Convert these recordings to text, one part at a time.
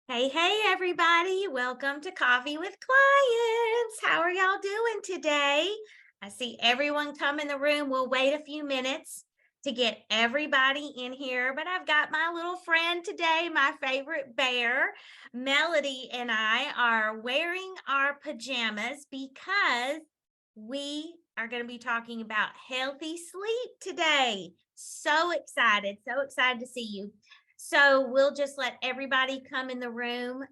Hey, everybody. Welcome to Coffee with Clients. How are y'all doing today? I see everyone come in the room. We'll wait a few minutes to get everybody in here, but I've got my little friend today, my favorite bear. Melody and I are wearing our pajamas because we are going to be talking about healthy sleep today. So excited to see you. So we'll just let everybody come in the room.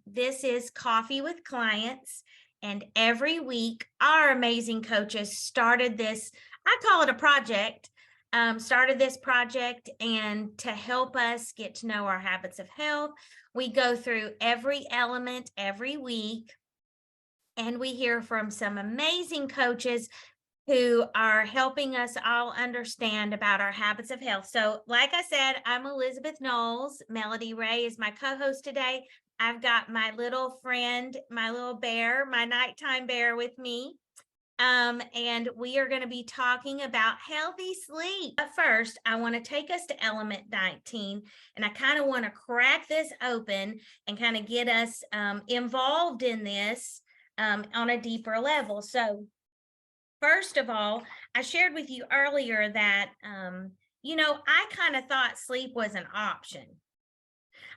This is Coffee with Clients. And every week, our amazing coaches started this, I call it a project, started this project. And to help us get to know our habits of health, we go through every element every week. And we hear from some amazing coaches who are helping us all understand about our habits of health. So, like I said, I'm Elizabeth Knowles. Melody Ray is my co-host today. I've got my little friend, my little bear, my nighttime bear with me. And we are going to be talking about healthy sleep. But first, I want to take us to element 19, and I kind of want to crack this open and kind of get us involved in this on a deeper level. So, first of all, I shared with you earlier that, I kind of thought sleep was an option.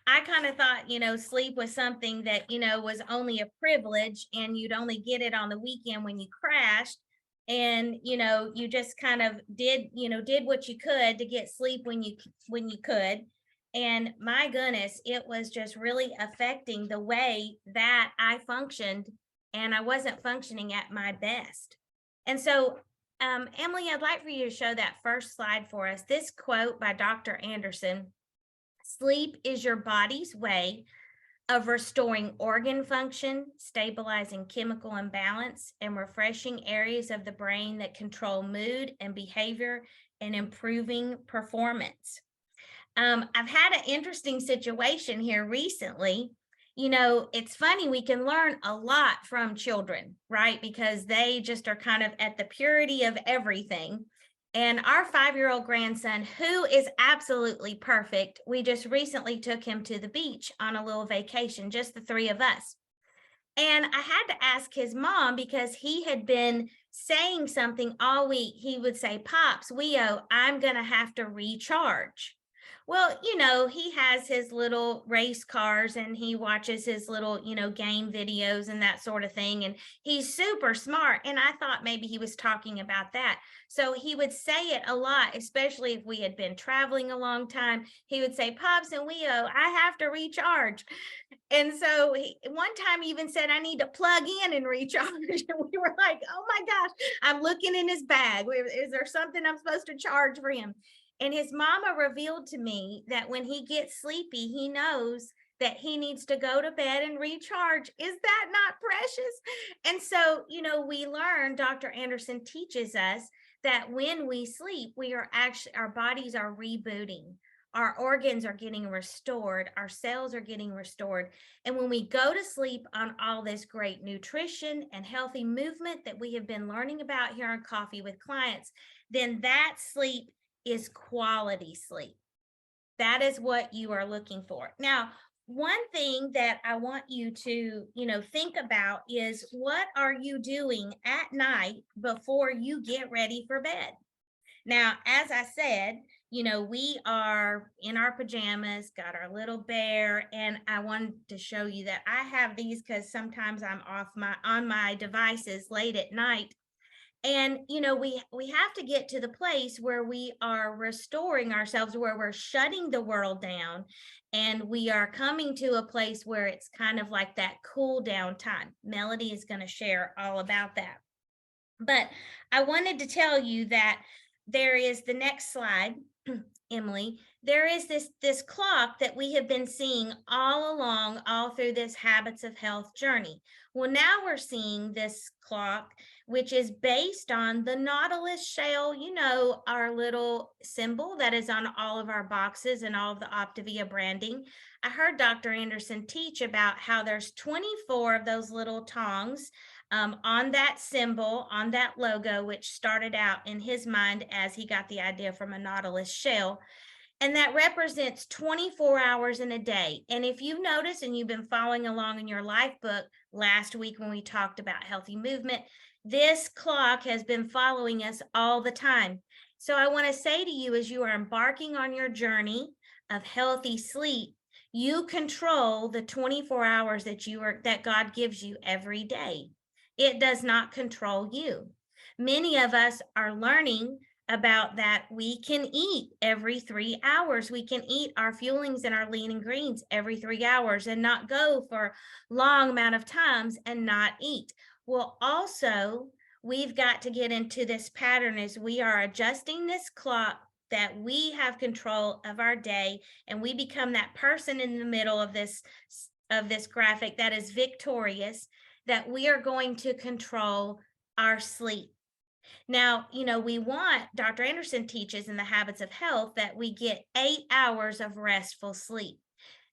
I kind of thought, sleep was something that, was only a privilege and you'd only get it on the weekend when you crashed. And, you just kind of did what you could to get sleep when you could. And my goodness, it was just really affecting the way that I functioned, and I wasn't functioning at my best. And so, Emily, I'd like for you to show that first slide for us. This quote by Dr. Anderson: sleep is your body's way of restoring organ function, stabilizing chemical imbalance, and refreshing areas of the brain that control mood and behavior and improving performance. I've had an interesting situation here recently. It's funny, we can learn a lot from children, right? Because they just are kind of at the purity of everything. And our 5-year-old grandson, who is absolutely perfect, we just recently took him to the beach on a little vacation, just the three of us. And I had to ask his mom because he had been saying something all week. He would say, "Pops, I'm going to have to recharge." Well, he has his little race cars and he watches his little, game videos and that sort of thing. And he's super smart. And I thought maybe he was talking about that. So he would say it a lot, especially if we had been traveling a long time. He would say, "Pops and I have to recharge." And so one time he even said, "I need to plug in and recharge." And we were like, "Oh my gosh, I'm looking in his bag. Is there something I'm supposed to charge for him?" And his mama revealed to me that when he gets sleepy, he knows that he needs to go to bed and recharge. Is that not precious? And so, we learn, Dr. Anderson teaches us that when we sleep, our bodies are rebooting. Our organs are getting restored, our cells are getting restored. And when we go to sleep on all this great nutrition and healthy movement that we have been learning about here on Coffee with Clients, then that sleep is quality sleep. That is what you are looking for. Now, one thing that I want you to, think about is, what are you doing at night before you get ready for bed? Now, as I said, we are in our pajamas, got our little bear, and I wanted to show you that I have these because sometimes I'm on my devices late at night. And we have to get to the place where we are restoring ourselves, where we're shutting the world down, and we are coming to a place where it's kind of like that cool down time. Melody is going to share all about that. But I wanted to tell you that there is the next slide, Emily. There is this clock that we have been seeing all along, all through this habits of health journey. Well, now we're seeing this clock, which is based on the Nautilus shell, our little symbol that is on all of our boxes and all of the Optavia branding. I heard Dr. Anderson teach about how there's 24 of those little tongs on that symbol, on that logo, which started out in his mind as he got the idea from a Nautilus shell. And that represents 24 hours in a day. And if you've noticed and you've been following along in your life book last week when we talked about healthy movement, this clock has been following us all the time. So I want to say to you, as you are embarking on your journey of healthy sleep, you control the 24 hours that God gives you every day. It does not control you. Many of us are learning about that we can eat every 3 hours. We can eat our fuelings and our lean and greens every 3 hours and not go for long amount of times and not eat. Well, also, we've got to get into this pattern as we are adjusting this clock that we have control of our day, and we become that person in the middle of this graphic that is victorious, that we are going to control our sleep. Now, we want, Dr. Anderson teaches in the Habits of Health that we get 8 hours of restful sleep.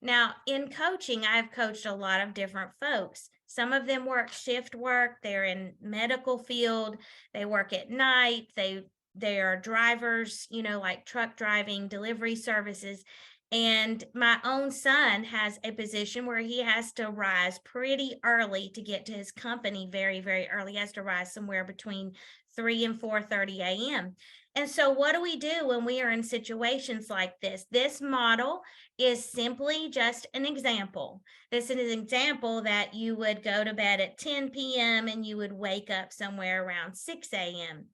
Now, in coaching, I've coached a lot of different folks. Some of them work shift work, they're in medical field, they work at night, they are drivers, like truck driving, delivery services. And my own son has a position where he has to rise pretty early to get to his company very, very early. He has to rise somewhere between 3 and 4:30 a.m. And so what do we do when we are in situations like this? This model is simply just an example. This is an example that you would go to bed at 10 p.m. and you would wake up somewhere around 6 a.m.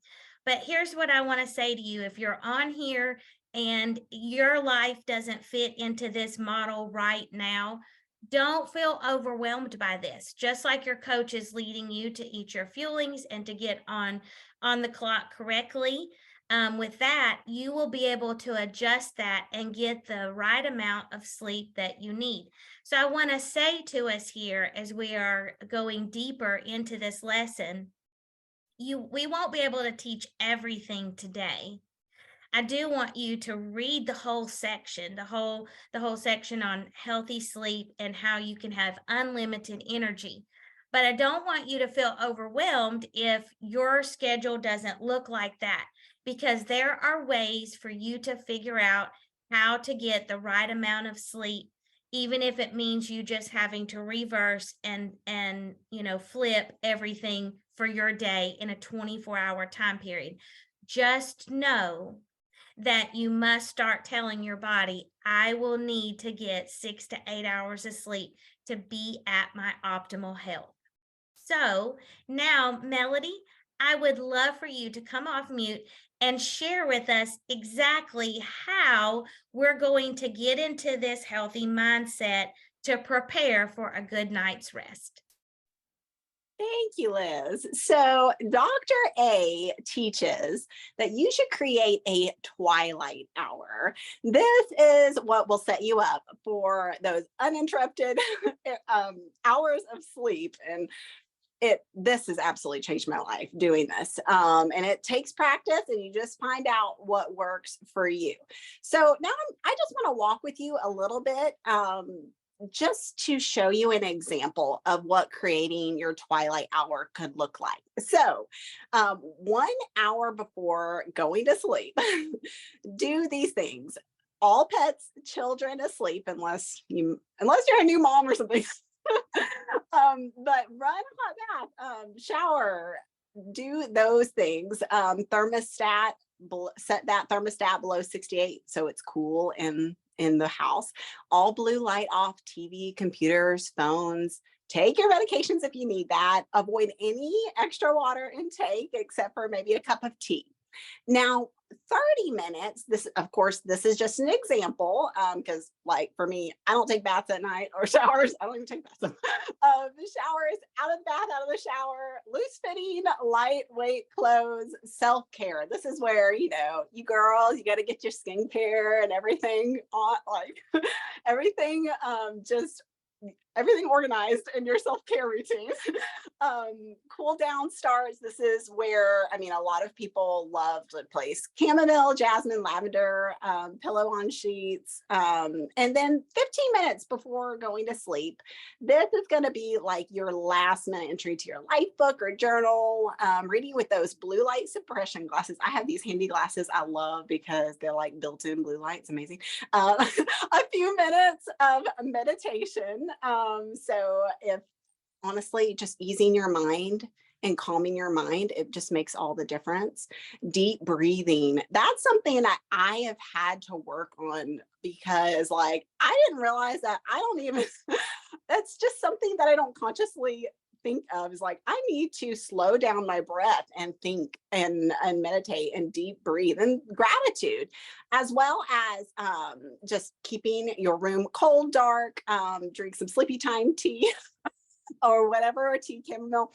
But here's what I want to say to you. If you're on here and your life doesn't fit into this model right now, don't feel overwhelmed by this. Just like your coach is leading you to eat your fuelings and to get on the clock correctly, with that, you will be able to adjust that and get the right amount of sleep that you need. So I want to say to us here, as we are going deeper into this lesson, we won't be able to teach everything today. I do want you to read the whole section, the whole section on healthy sleep and how you can have unlimited energy. But I don't want you to feel overwhelmed if your schedule doesn't look like that, because there are ways for you to figure out how to get the right amount of sleep, even if it means you just having to reverse and flip everything for your day in a 24-hour time period. Just know that you must start telling your body, I will need to get 6 to 8 hours of sleep to be at my optimal health. So now, Melody, I would love for you to come off mute and share with us exactly how we're going to get into this healthy mindset to prepare for a good night's rest. Thank you, Liz. So Dr. A teaches that you should create a twilight hour. This is what will set you up for those uninterrupted hours of sleep. And this has absolutely changed my life doing this. And it takes practice, and you just find out what works for you. So now I just want to walk with you a little bit, just to show you an example of what creating your twilight hour could look like. So 1 hour before going to sleep, do these things. All pets, children asleep, unless you're a new mom or something. But run a hot bath, shower, do those things. Thermostat, set that thermostat below 68 so it's cool in the house. All blue light off, TV, computers, phones. Take your medications if you need that. Avoid any extra water intake except for maybe a cup of tea. Now, 30 minutes, this is just an example, because like for me, I don't take baths at night or showers. I don't even take baths. The showers, out of the bath, out of the shower, loose fitting, lightweight clothes, self-care. This is where, you girls, you got to get your skincare and everything on, like everything, just everything organized in your self-care routine. Cool down starts. This is where, I mean, a lot of people love to place chamomile, jasmine, lavender, pillow on sheets. And then 15 minutes before going to sleep, this is going to be like your last minute entry to your life book or journal, reading with those blue light suppression glasses. I have these handy glasses I love because they're like built-in blue light. It's amazing. A few minutes of meditation. So if honestly, just easing your mind and calming your mind, it just makes all the difference. Deep breathing. That's something that I have had to work on because like I didn't realize that I don't even that's just something that I don't consciously think of is like I need to slow down my breath and think and meditate and deep breathe and gratitude, as well as just keeping your room cold, dark, drink some sleepy time tea or whatever, tea, chamomile,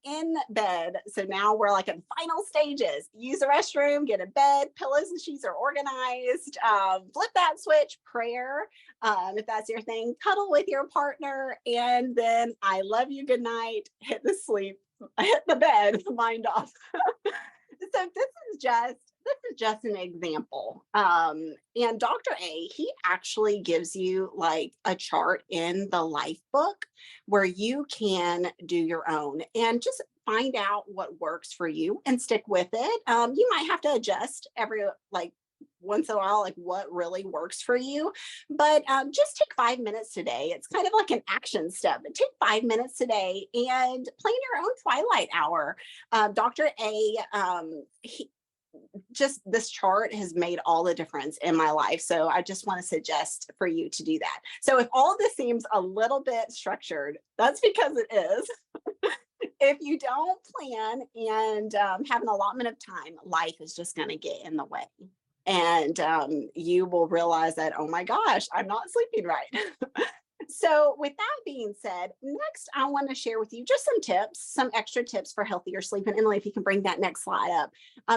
in bed. So now we're like in final stages. Use the restroom, get a bed, pillows and sheets are organized, flip that switch, prayer, if that's your thing, cuddle with your partner, and then I love you, good night, hit the sleep, hit the bed, mind off. So this is just an example. And Dr. A, he actually gives you like a chart in the life book where you can do your own and just find out what works for you and stick with it. You might have to adjust every like once in a while, like what really works for you. But just take 5 minutes today. It's kind of like an action step, but take 5 minutes today and plan your own twilight hour. Dr. A, just this chart has made all the difference in my life. So I just want to suggest for you to do that. So if all this seems a little bit structured, that's because it is. If you don't plan and have an allotment of time, life is just going to get in the way. And you will realize that, oh my gosh, I'm not sleeping right. So with that being said, next I want to share with you just some tips, some extra tips for healthier sleep. And Emily, if you can bring that next slide up.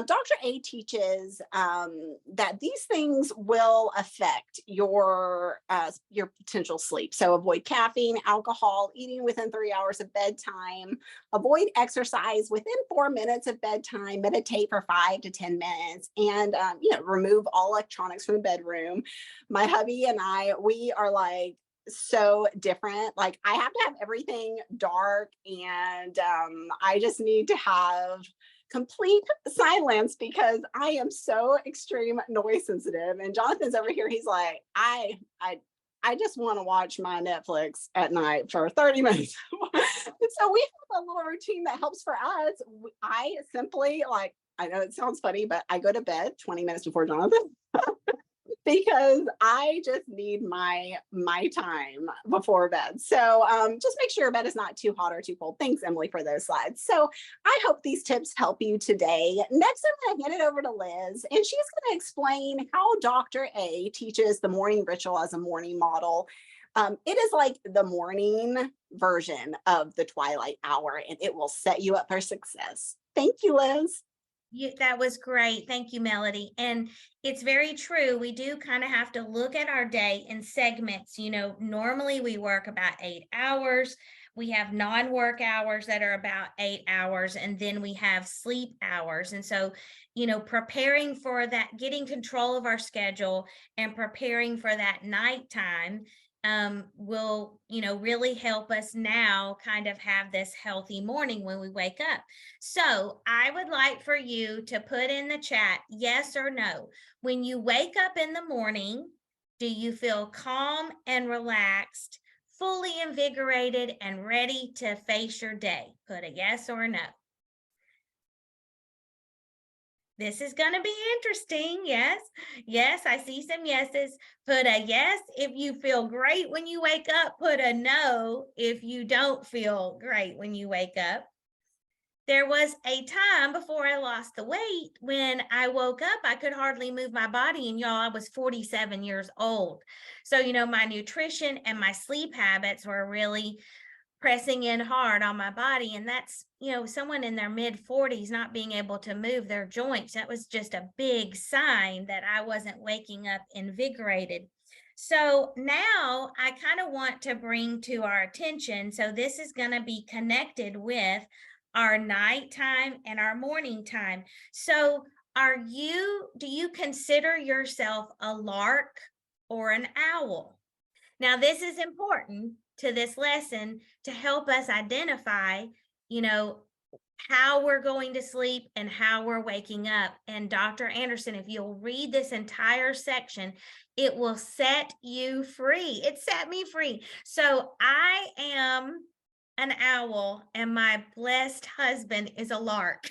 Dr. A teaches that these things will affect your potential sleep. So avoid caffeine, alcohol, eating within 3 hours of bedtime, avoid exercise within 4 minutes of bedtime, meditate for 5 to 10 minutes, and remove all electronics from the bedroom. My hubby and I, we are like, so different. Like I have to have everything dark and I just need to have complete silence because I am so extreme noise sensitive. And Jonathan's over here. He's like, I just want to watch my Netflix at night for 30 minutes. So we have a little routine that helps for us. I simply like, I know it sounds funny, but I go to bed 20 minutes before Jonathan. Because I just need my time before bed. So just make sure your bed is not too hot or too cold. Thanks, Emily, for those slides. So I hope these tips help you today. Next, I'm going to hand it over to Liz, and she's going to explain how Dr. A teaches the morning ritual as a morning model. It is like the morning version of the twilight hour, and it will set you up for success. Thank you, Liz. That was great. Thank you, Melody. And it's very true. We do kind of have to look at our day in segments. Normally we work about 8 hours. We have non-work hours that are about 8 hours, and then we have sleep hours. And so, preparing for that, getting control of our schedule and preparing for that nighttime will, really help us now kind of have this healthy morning when we wake up. So I would like for you to put in the chat, yes or no. When you wake up in the morning, do you feel calm and relaxed, fully invigorated and ready to face your day? Put a yes or a no. This is going to be interesting. Yes. Yes, I see some yeses. Put a yes if you feel great when you wake up. Put a no if you don't feel great when you wake up. There was a time before I lost the weight when I woke up, I could hardly move my body. And y'all, I was 47 years old. So, my nutrition and my sleep habits were really pressing in hard on my body. And that's, someone in their mid 40s not being able to move their joints. That was just a big sign that I wasn't waking up invigorated. So now I kind of want to bring to our attention. So this is going to be connected with our nighttime and our morning time. So do you consider yourself a lark or an owl? Now, this is important to this lesson to help us identify, you know, how we're going to sleep and how we're waking up. And Dr. Anderson, if you'll read this entire section, it will set you free. It set me free. So I am an owl and my blessed husband is a lark.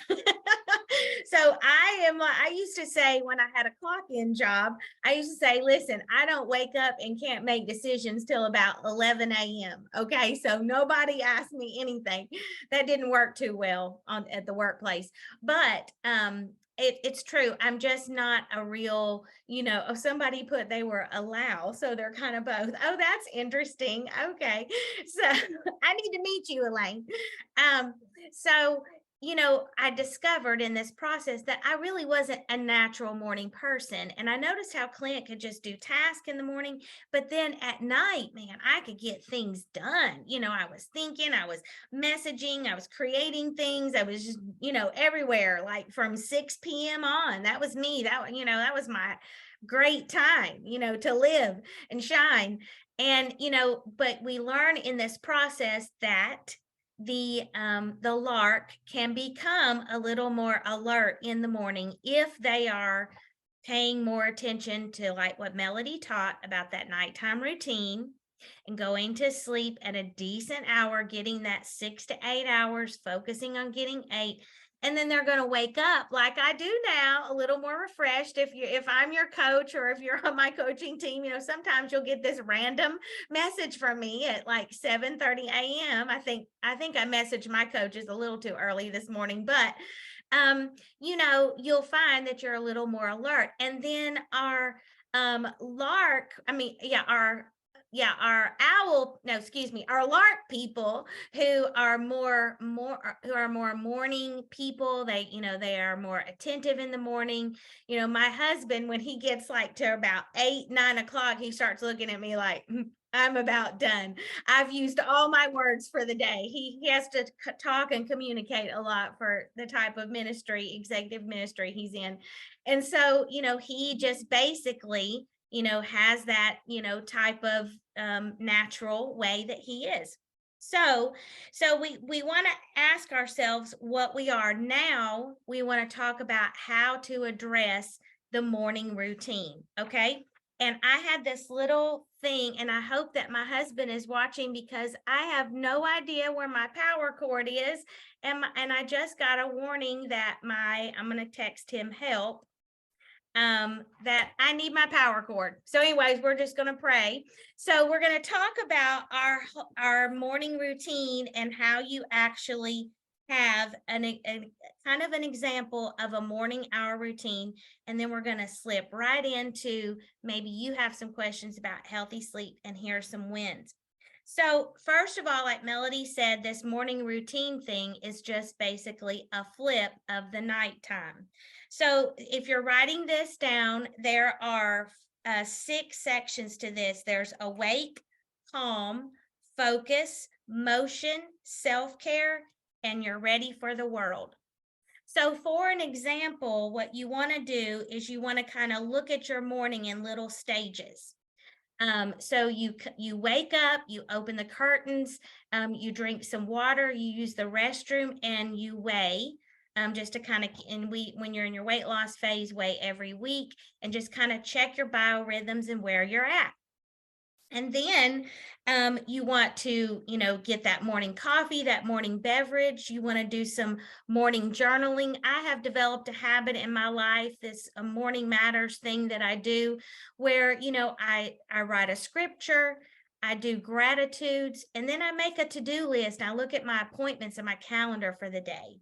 So I used to say when I had a clock in job, I used to say, listen, I don't wake up and can't make decisions till about 11 a.m. Okay. So nobody asked me anything. That didn't work too well at the workplace. But it's true. I'm just not a real, somebody put they were a Lao. So they're kind of both. Oh, that's interesting. Okay. So I need to meet you, Elaine. So I discovered in this process that I really wasn't a natural morning person. And I noticed how Clint could just do tasks in the morning, but then at night, man, I could get things done. I was thinking, I was messaging, I was creating things. I was just, everywhere, like from 6 p.m. on. That was me. That was my great time, to live and shine. And, but we learn in this process that the lark can become a little more alert in the morning if they are paying more attention to like what Melody taught about that nighttime routine and going to sleep at a decent hour, getting that 6 to 8 hours, focusing on getting 8. And then they're going to wake up like I do now, a little more refreshed. If I'm your coach or if you're on my coaching team, sometimes you'll get this random message from me at like 7:30 a.m. I think I messaged my coaches a little too early this morning, but you'll find that you're a little more alert. And then our lark, our owl, no, excuse me, our lark people who are more morning people. They are more attentive in the morning. My husband, when he gets like to about 8, 9 o'clock, he starts looking at me like, I'm about done. I've used all my words for the day. He has to talk and communicate a lot for the type of executive ministry he's in. And so, he just basically, has that, type of natural way that he is. So we want to ask ourselves what we are. Now we want to talk about how to address the morning routine. Okay. And I had this little thing, and I hope that my husband is watching because I have no idea where my power cord is. And I just got a warning that I'm going to text him help that I need my power cord. So anyways, we're just going to pray. So we're going to talk about our morning routine and how you actually have a kind of an example of a morning hour routine. And then we're going to slip right into maybe you have some questions about healthy sleep, and here are some wins. So first of all, like Melody said, this morning routine thing is just basically a flip of the nighttime. So if you're writing this down, there are 6 sections to this. There's awake, calm, focus, motion, self-care, and you're ready for the world. So for an example, what you want to do is you want to kind of look at your morning in little stages. So you wake up, you open the curtains, you drink some water, you use the restroom, and you weigh. Just to kind of, when you're in your weight loss phase, weigh every week and just kind of check your biorhythms and where you're at. And then you want to, get that morning coffee, that morning beverage. You want to do some morning journaling. I have developed a habit in my life, this morning matters thing that I do, where, I write a scripture, I do gratitudes, and then I make a to-do list. I look at my appointments and my calendar for the day.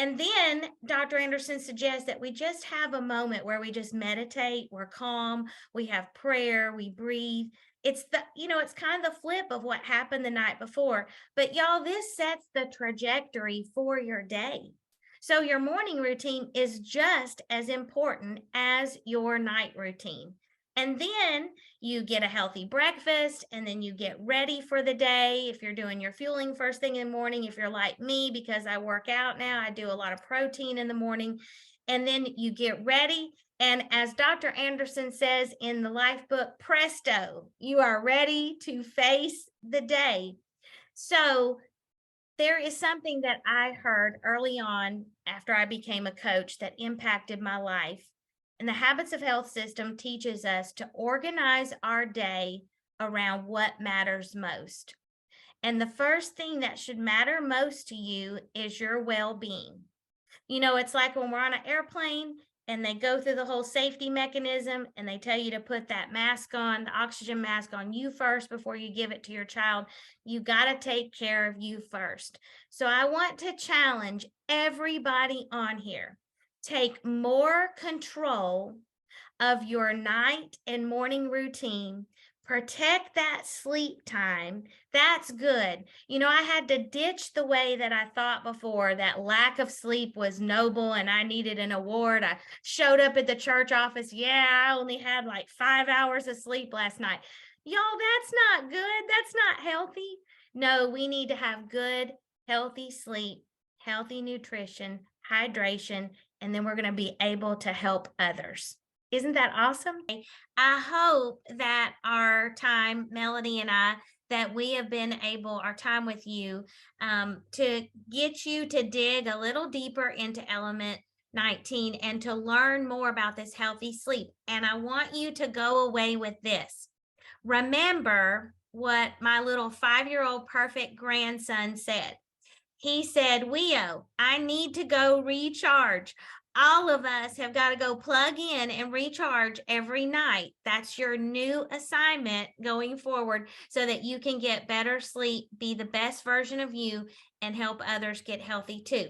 And then Dr. Anderson suggests that we just have a moment where we just meditate, we're calm, we have prayer, we breathe. It's kind of the flip of what happened the night before. But y'all, this sets the trajectory for your day. So your morning routine is just as important as your night routine. And then you get a healthy breakfast, and then you get ready for the day. If you're doing your fueling first thing in the morning, if you're like me, because I work out now, I do a lot of protein in the morning. And then you get ready. And as Dr. Anderson says in the life book, presto, you are ready to face the day. So there is something that I heard early on after I became a coach that impacted my life. And the Habits of Health system teaches us to organize our day around what matters most. And the first thing that should matter most to you is your well-being. It's like when we're on an airplane and they go through the whole safety mechanism and they tell you to put that mask on, the oxygen mask on you first before you give it to your child. You got to take care of you first. So I want to challenge everybody on here. Take more control of your night and morning routine. Protect that sleep time. That's good. I had to ditch the way that I thought before that lack of sleep was noble and I needed an award. I showed up at the church office. Yeah, I only had like 5 hours of sleep last night. Y'all, that's not good. That's not healthy. No, we need to have good, healthy sleep, healthy nutrition, hydration, and then we're going to be able to help others. Isn't that awesome? I hope that our time, Melody and I, that we have been able, our time with you, to get you to dig a little deeper into Element 19 and to learn more about this healthy sleep. And I want you to go away with this. Remember what my little 5-year-old perfect grandson said. He said, Weo, I need to go recharge. All of us have got to go plug in and recharge every night. That's your new assignment going forward so that you can get better sleep, be the best version of you, and help others get healthy too.